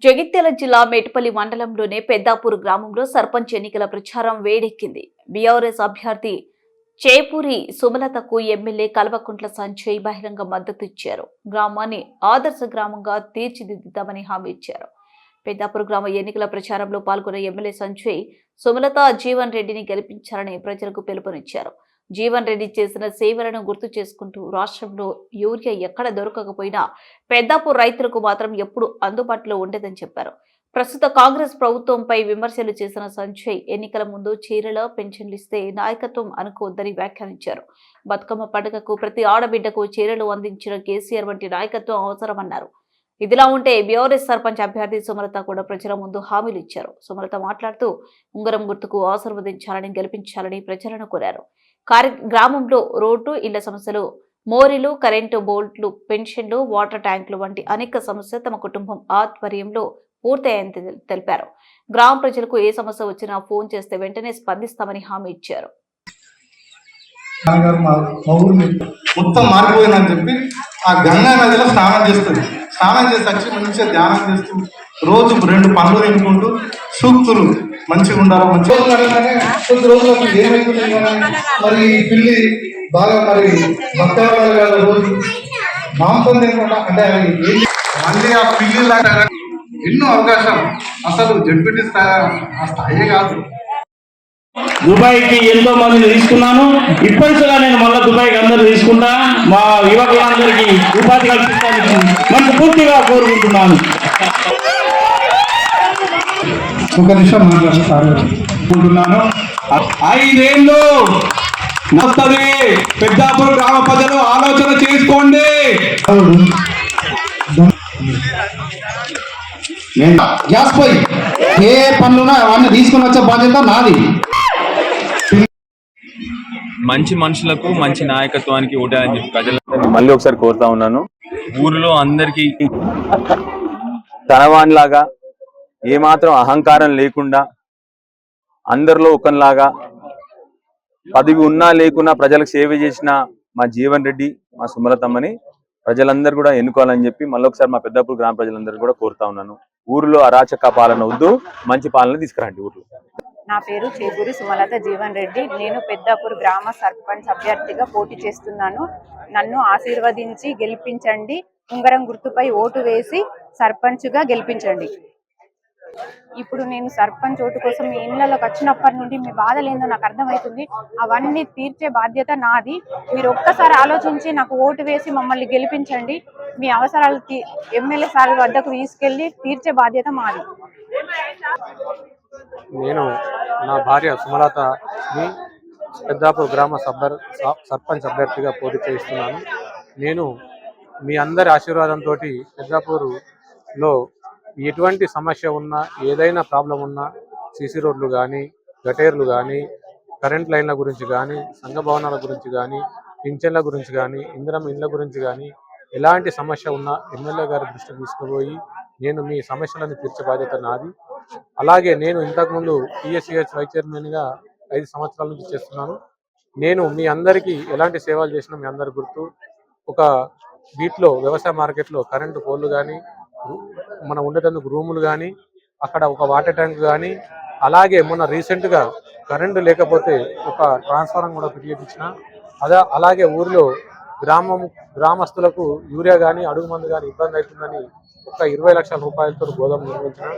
జగిత్యాల జిల్లా మేటపల్లి మండలంలోని పెద్దాపూర్ గ్రామంలో సర్పంచ్ ఎన్నికల ప్రచారం వేడెక్కింది. బీఆర్ఎస్ అభ్యర్థి చేపూరి సుమలతకు ఎమ్మెల్యే కల్వకుంట్ల సంజయ్ బహిరంగ మద్దతు ఇచ్చారు. గ్రామాన్ని ఆదర్శ గ్రామంగా తీర్చిదిద్దామని హామీ ఇచ్చారు. పెద్దాపూర్ గ్రామ ఎన్నికల ప్రచారంలో పాల్గొన్న ఎమ్మెల్యే సంజయ్ సుమలత జీవన్ రెడ్డిని గెలిపించాలని ప్రజలకు పిలుపునిచ్చారు. జీవన్ రెడ్డి చేసిన సేవలను గుర్తు చేసుకుంటూ రాష్ట్రంలో యూరియా ఎక్కడ దొరకకపోయినా పెద్దాపూర్ రైతులకు మాత్రం ఎప్పుడు అందుబాటులో ఉండేదని చెప్పారు. ప్రస్తుత కాంగ్రెస్ ప్రభుత్వంపై విమర్శలు చేసిన సంజయ్ ఎన్నికల ముందు చీరల పెన్షన్లు ఇస్తే నాయకత్వం అనుకోవద్దని వ్యాఖ్యానించారు. బతుకమ్మ పండుగకు ప్రతి ఆడబిడ్డకు చీరలు అందించిన కేసీఆర్ వంటి నాయకత్వం అవసరమన్నారు. ఇదిలా ఉంటే బీఆర్ఎస్ సర్పంచ్ అభ్యర్థి సుమలత కూడా ప్రజల ముందు హామీలు ఇచ్చారు. సుమలత మాట్లాడుతూ ఉంగరం గుర్తుకు ఆశీర్వదించాలని గెలిపించాలని ప్రజలను కోరారు. గ్రామంలో రోడ్డు, ఇళ్ల సమస్యలు, మోరీలు, కరెంటు బోల్ట్లు, పెన్షన్లు, వాటర్ ట్యాంకులు వంటి అనేక సమస్యలు తమ కుటుంబం ఆధ్వర్యంలో పూర్తయ్యాయని తెలిపారు. గ్రామ ప్రజలకు ఏ సమస్య వచ్చినా ఫోన్ చేస్తే వెంటనే స్పందిస్తామని హామీ ఇచ్చారు. మొత్తం మారిపోయిందని చెప్పి ఆ గంగా నదిలో స్నానం చేస్తుంది. స్నానం చేసి వచ్చి మంచిగా ధ్యానం చేస్తూ రోజు 2 పండ్లు తినుకుంటూ సూక్తులు మంచిగా ఉండాలి. మంచిగా కొద్ది రోజులకు ఏమైతుంది మరి పిల్లి బాగా మరి భక్తవాళ్ళు రోజు మాంసం తినకుండా అంటే మళ్ళీ ఆ పిల్లి లాగా ఎన్నో అవకాశం. అసలు జడ్పీటీ స్థాయి కాదు. దుబాయ్కి ఎంతో మందిని తీసుకున్నాను. ఇప్పటిగా నేను మళ్ళీ దుబాయ్కి అందరూ తీసుకుంటా. మా యువకులందరికీ ఉపాధి కల్పించడానికి మనకు పూర్తిగా కోరుకుంటున్నాను. ఒక నిమిషం మాట్లాడుతున్నాను. 5 ఏళ్ళు వస్తుంది. పెద్దాపూర్ గ్రామ ప్రజలు ఆలోచన చేసుకోండి. గ్యాస్ పోయి ఏ పనులున్నా అవన్నీ తీసుకుని వచ్చే బాధ్యత నాది. మంచి మనుషులకు మంచి నాయకత్వానికి ఓటాలని చెప్పి ప్రజలందరినీ మళ్ళీ ఒకసారి కోరుతా ఉన్నాను. ఊరిలో అందరికీ తనవాన్లాగా ఏమాత్రం అహంకారం లేకుండా అందరిలో ఒకలాగా పదవి ఉన్నా లేకున్నా ప్రజలకు సేవ చేసిన మా జీవన్ రెడ్డి, మా సుమలతమ్మని ప్రజలందరూ కూడా ఎన్నుకోవాలని చెప్పి మళ్ళొకసారి మా పెద్దాపూర్ గ్రామ ప్రజలందరూ కూడా కోరుతా ఉన్నాను. ఊరిలో అరాచక పాలన వద్దు, మంచి పాలన తీసుకురండి ఊర్లో. నా పేరు చేపూరి సుమలత జీవన్ రెడ్డి. నేను పెద్దాపూర్ గ్రామ సర్పంచ్ అభ్యర్థిగా పోటీ చేస్తున్నాను. నన్ను ఆశీర్వదించి గెలిపించండి. ఉంగరం గుర్తుపై ఓటు వేసి సర్పంచ్గా గెలిపించండి. ఇప్పుడు నేను సర్పంచ్ ఓటు కోసం మీ ఇళ్లలోకి వచ్చినప్పటి నుండి మీ బాధలు ఏందో నాకు అర్థమవుతుంది. అవన్నీ తీర్చే బాధ్యత నాది. మీరు ఒక్కసారి ఆలోచించి నాకు ఓటు వేసి మమ్మల్ని గెలిపించండి. మీ అవసరాలు ఎమ్మెల్యే సార్ వద్దకు తీసుకెళ్లి తీర్చే బాధ్యత మాది. నేను నా భార్య సుమలతని పెద్దాపూర్ గ్రామ సర్పంచ్ అభ్యర్థిగా పోటీ చేస్తున్నాను. నేను మీ అందరి ఆశీర్వాదంతో పెద్దాపూర్లో ఎటువంటి సమస్య ఉన్నా, ఏదైనా ప్రాబ్లం ఉన్నా, సీసీ రోడ్లు కానీ, గటేర్లు కానీ, కరెంట్ లైన్ల గురించి కానీ, సంఘ భవనాల గురించి కానీ, పింఛన్ల గురించి కానీ, ఇండ్ల గురించి కానీ ఎలాంటి సమస్య ఉన్నా ఎమ్మెల్యే గారి దృష్టికి తీసుకుపోయి నేను మీ సమస్యలను తీర్చే బాధ్యత నాది. అలాగే నేను ఇంతకుముందు PSCH వైస్ చైర్మన్గా 5 సంవత్సరాల నుంచి చేస్తున్నాను. నేను మీ అందరికీ ఎలాంటి సేవలు చేసినా మీ అందరి గుర్తు. ఒక వీటిలో వ్యవసాయ మార్కెట్లో కరెంటు పోల్లు కానీ, మనం ఉండేందుకు రూములు కానీ, అక్కడ ఒక వాటర్ ట్యాంక్ కానీ, అలాగే మొన్న రీసెంట్గా కరెంటు లేకపోతే ఒక ట్రాన్స్ఫార్మర్ కూడా పెట్టించిన. అలాగే ఊరిలో గ్రామస్తులకు యూరియా కానీ, అడుగు మందు కానీ ఇబ్బంది అవుతుందని ఒక 20 లక్షల రూపాయలతో గోదాం నిర్మించిన.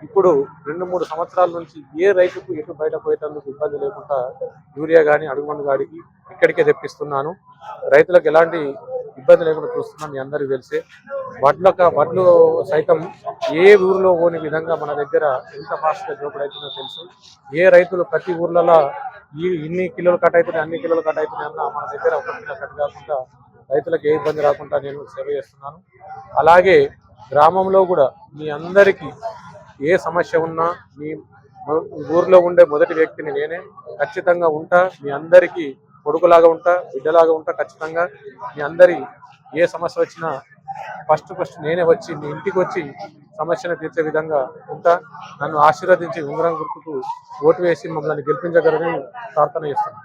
ఇప్పుడు 2-3 సంవత్సరాల నుంచి ఏ రైతుకు ఎటు బయట పోయేటందుకు ఇబ్బంది లేకుండా యూరియా కానీ, అడుగు మందు గాడికి ఇక్కడికే తెప్పిస్తున్నాను. రైతులకు ఎలాంటి ఇబ్బంది లేకుండా చూస్తున్నాం. మీ అందరికీ తెలిసే వడ్లు సైతం ఏ ఊరిలో పోని విధంగా మన దగ్గర ఎంత ఫాస్ట్గా దోపిడీ అవుతుందో తెలుసు. ఏ రైతులు ప్రతి ఊర్లలో ఇన్ని కిలోలు కట్ అవుతున్నాయి, అన్ని కిలోలు కట్ అవుతున్నాయి అన్న మన దగ్గర 1 కిలో కట్ కాకుండా రైతులకు ఏ ఇబ్బంది రాకుండా నేను సేవ చేస్తున్నాను. అలాగే గ్రామంలో కూడా మీ అందరికీ ఏ సమస్య ఉన్నా మీ ఊర్లో ఉండే మొదటి వ్యక్తిని నేనే. ఖచ్చితంగా ఉంటా. మీ అందరికీ కొడుకులాగా ఉంటా, బిడ్డలాగా ఉంటా. ఖచ్చితంగా మీ అందరి ఏ సమస్య వచ్చినా ఫస్ట్ నేనే వచ్చి మీ ఇంటికి వచ్చి సమస్యను తీర్చే విధంగా ఉంటా. నన్ను ఆశీర్వదించి ఉంగరం గుర్తుకు ఓటు వేసి మమ్మల్ని గెలిపించగలరని ప్రార్థన చేస్తున్నాను.